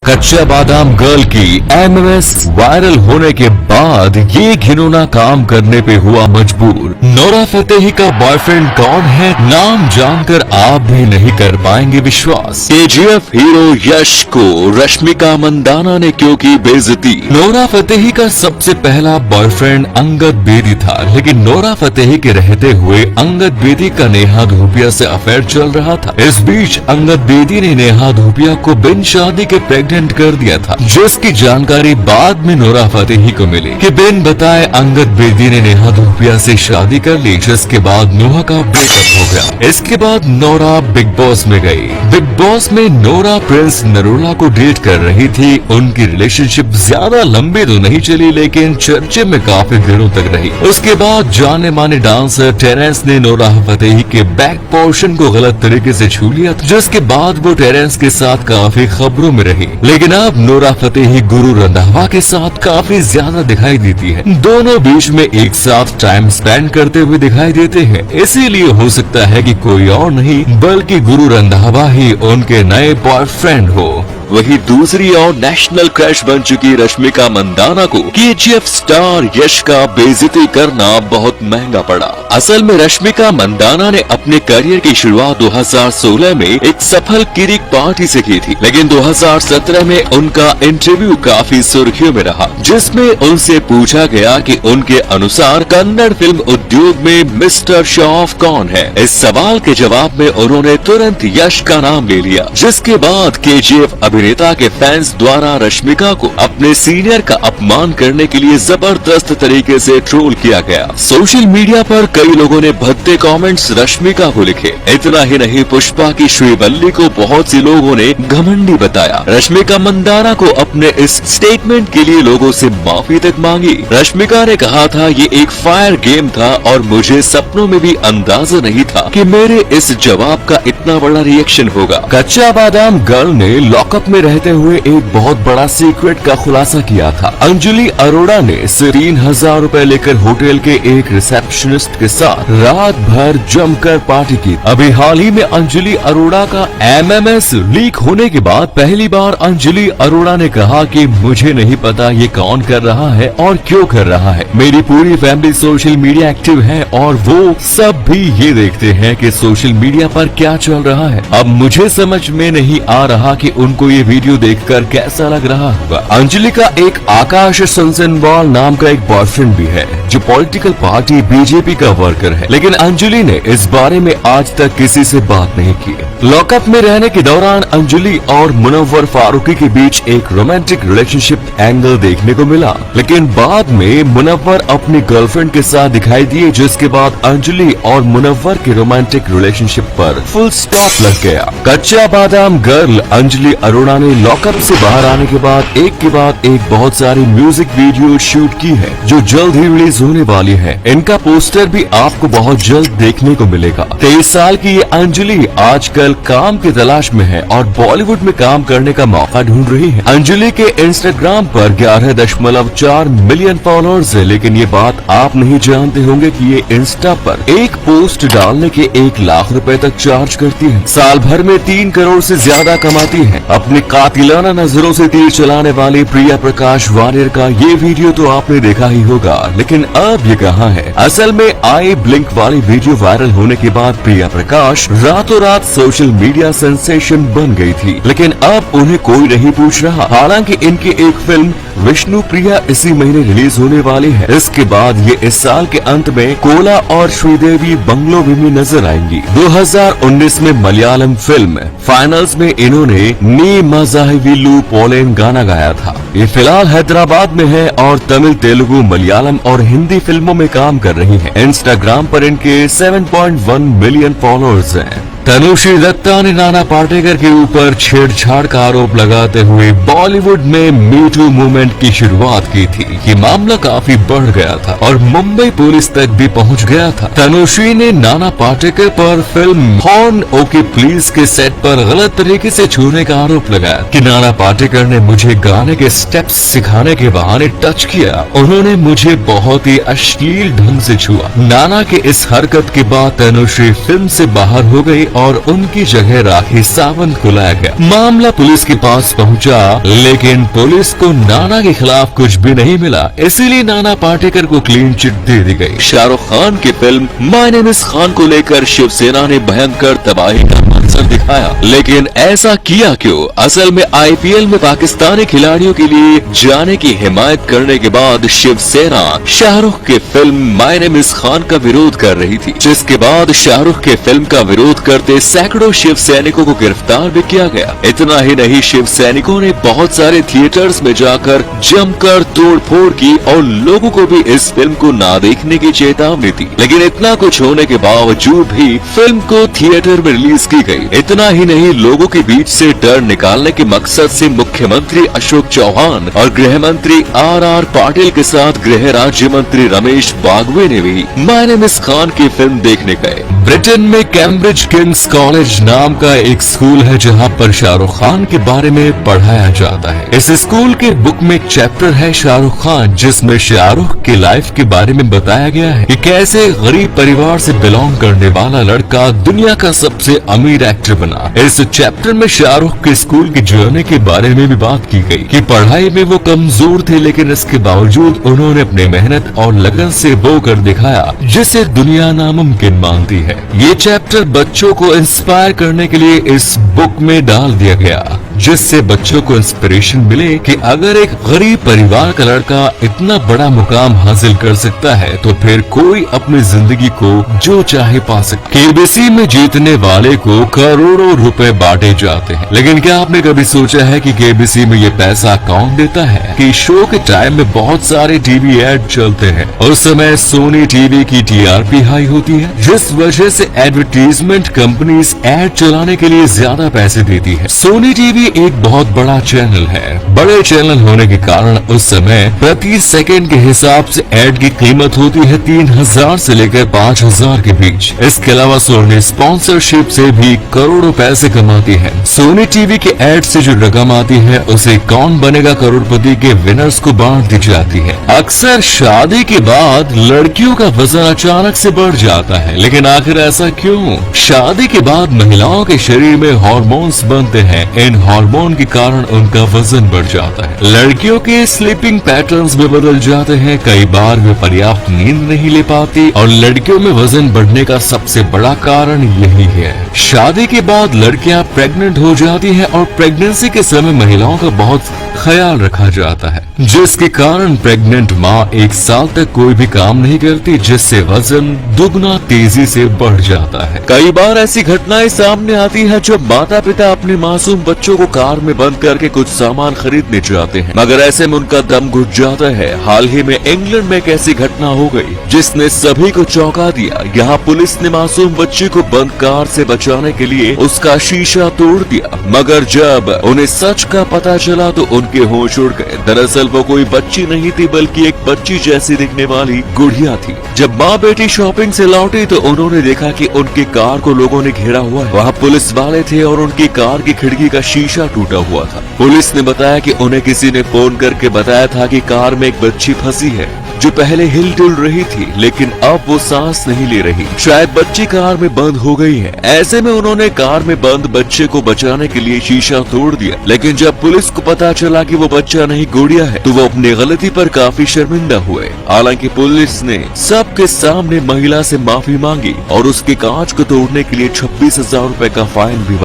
कच्चा बादाम गर्ल की एमएमएस वायरल होने के बाद ये घिनौना काम करने पे हुआ मजबूर। नोरा फतेही का बॉयफ्रेंड कौन है, नाम जानकर आप भी नहीं कर पाएंगे विश्वास। केजीएफ हीरो यश को रश्मिका मंदाना ने क्यों की बेइज्जती। नोरा फतेही का सबसे पहला बॉयफ्रेंड अंगद बेदी था, लेकिन नोरा फतेही के रहते हुए अंगद बेदी का नेहा धूपिया से अफेयर चल रहा था। इस बीच अंगद बेदी ने नेहा धूपिया को बिन शादी के प्रेग्नेंट कर दिया था, जिसकी जानकारी बाद में नोरा फतेही को मिली कि बिन बताए अंगद बेदी ने नेहा धूपिया से शादी कर ली, जिसके बाद नोहा का ब्रेकअप हो गया। इसके बाद नोरा बिग बॉस में गई। बिग बॉस में नोरा प्रिंस नरूला को डेट कर रही थी। उनकी रिलेशनशिप ज्यादा लंबी तो नहीं चली, लेकिन चर्चे में काफी दिनों तक रही। उसके बाद जाने माने डांसर टेरेंस ने नोरा फतेही के बैक पोर्शन को गलत तरीके से छू लिया था, जिसके बाद वो टेरेंस के साथ काफी खबरों में रही। लेकिन अब नोरा फतेही गुरु रंधावा के साथ काफी ज्यादा दिखाई देती है। दोनों बीच में एक साथ टाइम स्पेंड करते हुए दिखाई देते हैं। इसीलिए हो सकता है कि कोई और नहीं बल्कि गुरु रंधावा ही उनके नए बॉयफ्रेंड हो। वही दूसरी ओर नेशनल क्रश बन चुकी रश्मिका मंदाना को केजीएफ स्टार यश का बेइज्जती करना बहुत महंगा पड़ा। असल में रश्मिका मंदाना ने अपने करियर की शुरुआत 2016 में एक सफल किरिक पार्टी से की थी, लेकिन 2017 में उनका इंटरव्यू काफी सुर्खियों में रहा, जिसमें उनसे पूछा गया कि उनके अनुसार कन्नड़ फिल्म उद्योग में मिस्टर शो ऑफ कौन है। इस सवाल के जवाब में उन्होंने तुरंत यश का नाम ले लिया, जिसके बाद केजीएफ अभिनेता के फैंस द्वारा रश्मिका को अपने सीनियर का अपमान करने के लिए जबरदस्त तरीके से ट्रोल किया गया। सोशल मीडिया पर कई लोगों ने भद्दे कमेंट्स रश्मिका को लिखे। इतना ही नहीं, पुष्पा की श्रीवल्ली को बहुत से लोगों ने घमंडी बताया। रश्मिका मंदाना को अपने इस स्टेटमेंट के लिए लोगों से माफी तक मांगी। रश्मिका ने कहा था, ये एक फायर गेम था और मुझे सपनों में भी अंदाजा नहीं था कि मेरे इस जवाब का इतना बड़ा रिएक्शन होगा। कच्चा बादाम गर्ल ने लॉकअप में रहते हुए एक बहुत बड़ा सीक्रेट का खुलासा किया था। अंजलि अरोड़ा ने 3,000 रुपए लेकर होटल के एक रिसेप्शनिस्ट के साथ रात भर जमकर पार्टी की। अभी हाल ही में अंजलि अरोड़ा का एमएमएस लीक होने के बाद पहली बार अंजलि अरोड़ा ने कहा कि मुझे नहीं पता ये कौन कर रहा है और क्यों कर रहा है। मेरी पूरी फैमिली सोशल मीडिया एक्टिव है और वो सब भी ये देखते हैं कि सोशल मीडिया पर क्या चल रहा है। अब मुझे समझ में नहीं आ रहा कि उनको ये वीडियो देखकर कैसा लग रहा होगा। अंजलि का एक आकाश सनसनवाल नाम का एक बॉयफ्रेंड भी है, जो पॉलिटिकल पार्टी बीजेपी का वर्कर है, लेकिन अंजलि ने इस बारे में आज तक किसी से बात नहीं की। लॉकअप में रहने के दौरान अंजलि और मुनव्वर फारूकी के बीच एक रोमांटिक रिलेशनशिप एंगल देखने को मिला, लेकिन बाद में मुनव्वर अपनी गर्लफ्रेंड के साथ दिखाई दिए, जिसके बाद अंजलि और मुनव्वर के रोमांटिक रिलेशनशिप पर फुल स्टॉप लग गया। कच्चा बादाम गर्ल अंजलि अरोड़ा ने लॉकअप से बाहर आने के बाद एक बहुत सारी म्यूजिक वीडियो शूट की है, जो जल्द ही रिलीज होने वाली है। इनका पोस्टर भी आपको बहुत जल्द देखने को मिलेगा। 23 साल की ये अंजलि आजकल काम की तलाश में है और बॉलीवुड में काम करने का मौका ढूंढ रही है। अंजलि के इंस्टाग्राम पर 11.4 मिलियन फॉलोअर्स है, लेकिन ये बात आप नहीं जानते होंगे कि ये इंस्टा पर एक पोस्ट डालने के 1 लाख रुपए तक चार्ज करती है। साल भर में 3 करोड़ से ज्यादा कमाती है। अपने कातिलाना नजरों से तीर चलाने वाली प्रिया प्रकाश वारियर का ये वीडियो तो आपने देखा ही होगा, लेकिन अब ये कहाँ है। असल में आई ब्लिंक वाली वीडियो वायरल होने के बाद प्रिया प्रकाश रातों रात सोशल मीडिया सेंसेशन बन गई थी, लेकिन अब उन्हें कोई नहीं पूछ रहा। हालांकि इनकी एक फिल्म विष्णु प्रिया इसी महीने रिलीज होने वाली है। इसके बाद ये इस साल के अंत में कोला और श्रीदेवी बंगलो में नजर आएंगी। 2019 में मलयालम फिल्म फाइनल्स में इन्होंने नी मजाहिविलू पोलेन गाना गाया था। ये फिलहाल हैदराबाद में है और तमिल, तेलुगु, मलयालम और हिंदी फिल्मों में काम कर रही है। इंस्टाग्राम पर इनके 7.1 मिलियन फॉलोअर्स हैं। तनुश्री दत्ता ने नाना पाटेकर के ऊपर छेड़छाड़ का आरोप लगाते हुए बॉलीवुड में मी टू मूवमेंट की शुरुआत की थी। ये मामला काफी बढ़ गया था और मुंबई पुलिस तक भी पहुंच गया था। तनुश्री ने नाना पाटेकर पर फिल्म हॉर्न ओके प्लीज के सेट पर गलत तरीके से छूने का आरोप लगाया कि नाना पाटेकर ने मुझे गाने के स्टेप्स सिखाने के बहाने टच किया। उन्होंने मुझे बहुत ही अश्लील ढंग से छुआ। नाना के इस हरकत के बाद तनुश्री फिल्म से बाहर हो गई और उनकी जगह राखी सावंत को लाया गया। मामला पुलिस के पास पहुंचा, लेकिन पुलिस को नाना के खिलाफ कुछ भी नहीं मिला, इसीलिए नाना पाटेकर को क्लीन चिट दे दी गई। शाहरुख खान की film my name is Khan को लेकर शिवसेना ने भयंकर तबाही का मंजर दिखाया, लेकिन ऐसा किया क्यों? असल में IPL में पाकिस्तानी खिलाड़ियों के लिए जाने की हिमायत करने के बाद शिवसेना शाहरुख के film my name is Khan का विरोध कर रही थी, जिसके बाद शाहरुख के फिल्म का विरोध करते सैकड़ों शिव सैनिकों को गिरफ्तार भी किया गया। इतना ही नहीं, शिव सैनिकों ने बहुत सारे थिएटर्स में जाकर जमकर तोड़फोड़ की और लोगों को भी इस फिल्म को ना देखने की चेतावनी दी। लेकिन इतना कुछ होने के बावजूद भी फिल्म को थिएटर में रिलीज की गई। इतना ही नहीं, लोगों के बीच से डर निकालने के मकसद से मुख्यमंत्री अशोक चौहान और गृह मंत्री RR पाटिल के साथ गृह राज्य मंत्री रमेश बागवे ने भी माय नेम इज खान की फिल्म देखने गए। ब्रिटेन में कैम्ब्रिज किंग्स कॉलेज नाम का एक स्कूल है, जहां पर शाहरुख खान के बारे में पढ़ाया जाता है। इस स्कूल के बुक में एक चैप्टर है शाहरुख खान, जिसमें शाहरुख की लाइफ के बारे में बताया गया है कि कैसे गरीब परिवार से बिलोंग करने वाला लड़का दुनिया का सबसे अमीर एक्टर बना। इस चैप्टर में शाहरुख के स्कूल की जर्नी के बारे में भी बात की गई कि पढ़ाई में वो कमजोर थे, लेकिन इसके बावजूद उन्होंने अपनी मेहनत और लगन से वो कर दिखाया जिसे दुनिया नामुमकिन मानती है। ये चैप्टर बच्चों को इंस्पायर करने के लिए इस बुक में डाल दिया गया, जिससे बच्चों को इंस्पिरेशन मिले कि अगर एक गरीब परिवार का लड़का इतना बड़ा मुकाम हासिल कर सकता है, तो फिर कोई अपनी जिंदगी को जो चाहे पा सकता। KBC में जीतने वाले को करोड़ों रुपए बांटे जाते हैं, लेकिन क्या आपने कभी सोचा है कि KBC में ये पैसा कौन देता है? कि शो के टाइम में बहुत सारे टीवी एड चलते हैं, उस समय सोनी टीवी की TRP हाई होती है, जिस वजह से एडवर्टीजमेंट कंपनीज एड चलाने के लिए ज्यादा पैसे देती है। सोनी टीवी एक बहुत बड़ा चैनल है। बड़े चैनल होने के कारण उस समय प्रति सेकंड के हिसाब से एड की कीमत होती है 3000 से लेकर 5000 के बीच। इसके अलावा सोनी स्पॉन्सरशिप से भी करोड़ों पैसे कमाती है। सोनी टीवी के एड से जो रकम आती है, उसे कौन बनेगा करोड़पति के विनर्स को बांट दी जाती है। अक्सर शादी के बाद लड़कियों का वजन अचानक से बढ़ जाता है, लेकिन आखिर ऐसा क्यों? शादी के बाद महिलाओं के शरीर में हार्मोन्स बनते हैं। इन हार्मोन के कारण उनका वजन बढ़ जाता है। लड़कियों के स्लीपिंग पैटर्न्स भी बदल जाते हैं। कई बार वे पर्याप्त नींद नहीं ले पाती और लड़कियों में वजन बढ़ने का सबसे बड़ा कारण यही है। शादी के बाद लड़कियां प्रेग्नेंट हो जाती हैं और प्रेगनेंसी के समय महिलाओं का बहुत ख्याल रखा जाता है, जिसके कारण प्रेग्नेंट माँ 1 साल तक कोई भी काम नहीं करती, जिससे वजन दुगना तेजी से बढ़ जाता है। कई बार ऐसी घटनाएं सामने आती हैं जब माता पिता अपने मासूम बच्चों को कार में बंद करके कुछ सामान खरीदने जाते हैं, मगर ऐसे में उनका दम घुट जाता है। हाल ही में इंग्लैंड में एक ऐसी घटना हो गई जिसने सभी को चौंका दिया। यहाँ पुलिस ने मासूम बच्चे को बंद कार से बचाने के लिए उसका शीशा तोड़ दिया, मगर जब उन्हें सच का पता चला तो उनके होश उड़ गए। दरअसल वो कोई बच्ची नहीं थी, बल्कि एक बच्ची जैसी दिखने वाली गुड़िया थी। जब माँ बेटी शॉपिंग से लौटी तो उन्होंने देखा कि उनकी कार को लोगों ने घेरा हुआ है। वहाँ पुलिस वाले थे और उनकी कार की खिड़की का शीशा टूटा हुआ था। पुलिस ने बताया कि उन्हें किसी ने फोन करके बताया था कि कार में एक बच्ची फंसी है, जो पहले हिल डुल रही थी, लेकिन अब वो सांस नहीं ले रही। शायद बच्ची कार में बंद हो गई है। ऐसे में उन्होंने कार में बंद बच्चे को बचाने के लिए शीशा तोड़ दिया, लेकिन जब पुलिस को पता चला कि वो बच्चा नहीं गुड़िया है, तो वो अपनी गलती पर काफी शर्मिंदा हुए। हालांकि पुलिस ने सबके सामने महिला से माफी मांगी और उसके कांच को तोड़ने के लिए 26,000 रुपए का फाइन भी